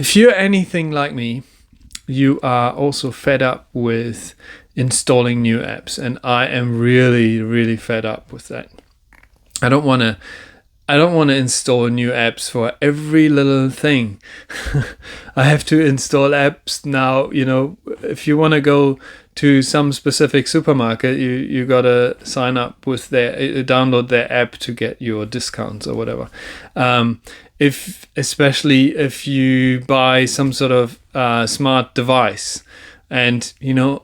If you're anything like me, you are also fed up with installing new apps, and I am really, really fed up with that. I don't want to install new apps for every little thing. I have to install apps now. If you want to go to some specific supermarket, you gotta sign up with download their app to get your discounts or whatever. Especially if you buy some sort of smart device, and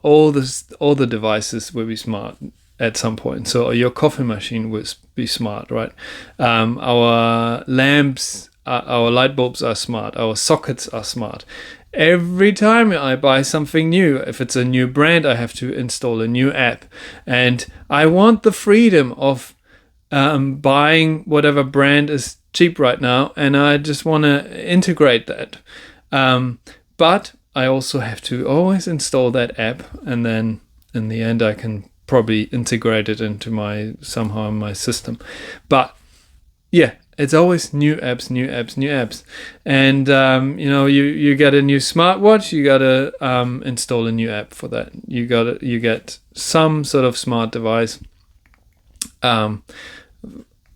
all the devices will be smart at some point. So your coffee machine will be smart, right? Our lamps, our light bulbs are smart. Our sockets are smart. Every time I buy something new, if it's a new brand, I have to install a new app. And I want the freedom of buying whatever brand is cheap right now, and I just want to integrate that. But I also have to always install that app, and then in the end I can probably integrate it into my system. But yeah, it's always new apps. And you get a new smartwatch, you gotta install a new app for that. You get some sort of smart device.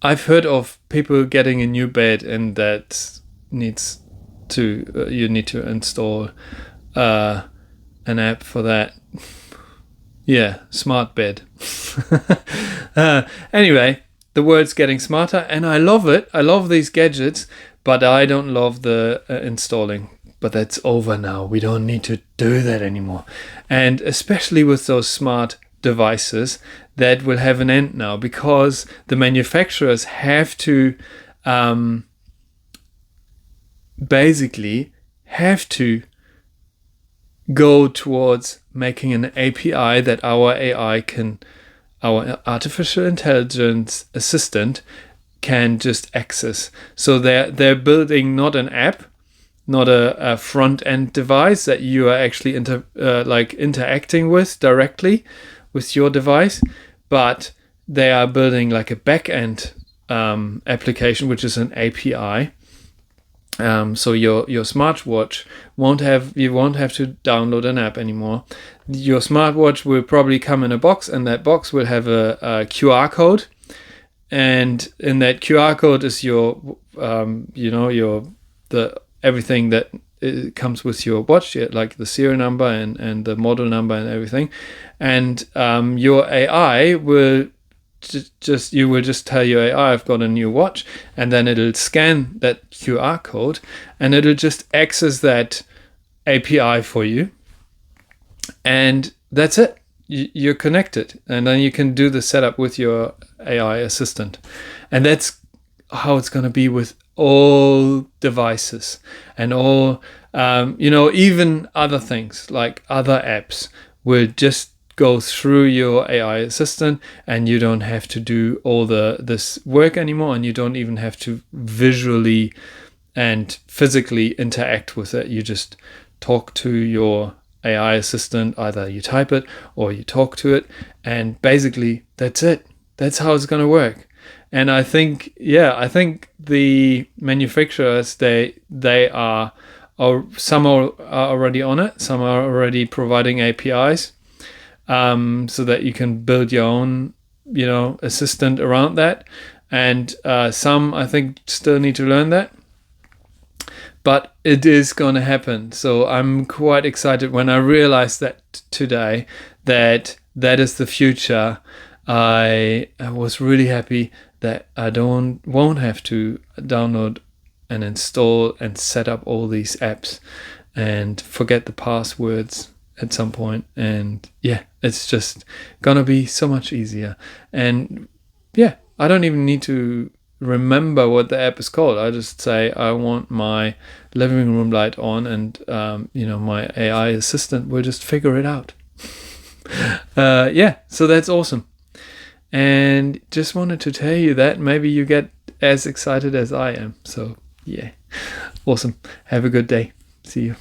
I've heard of people getting a new bed, and that you need to install an app for that. Yeah, smart bed. Anyway, the world's getting smarter, and I love it. I love these gadgets, but I don't love the installing. But that's over now. We don't need to do that anymore. And especially with those smart devices, that will have an end now, because the manufacturers have to basically go towards making an API that our our artificial intelligence assistant can just access. So they're building not an app, not a front end device that you are actually interacting with directly with your device, but they are building like a back end application, which is an API. So your smartwatch won't have to download an app anymore. Your smartwatch will probably come in a box, and that box will have a QR code, and in that QR code is everything that comes with your watch, like the serial number and the model number and everything, and your AI will you will just tell your AI, I've got a new watch, and then it'll scan that QR code, and it'll just access that API for you, and that's it. You're connected, and then you can do the setup with your AI assistant, and that's how it's going to be with all devices and all even other things like other apps will just go through your AI assistant, and you don't have to do all this work anymore, and you don't even have to visually and physically interact with it. You just talk to your AI assistant, either you type it or you talk to it, and basically that's it. That's how it's going to work. And I think the manufacturers, they are some are already on it, some are already providing APIs, so that you can build your own, assistant around that. And some, I think, still need to learn that. But it is going to happen. So I'm quite excited when I realized that today, that is the future. I was really happy that I won't have to download and install and set up all these apps and forget the passwords at some point. And yeah, it's just gonna be so much easier. And yeah, I don't even need to remember what the app is called. I just say I want my living room light on, and my AI assistant will just figure it out. So that's awesome. And just wanted to tell you that maybe you get as excited as I am. So yeah, awesome. Have a good day. See you.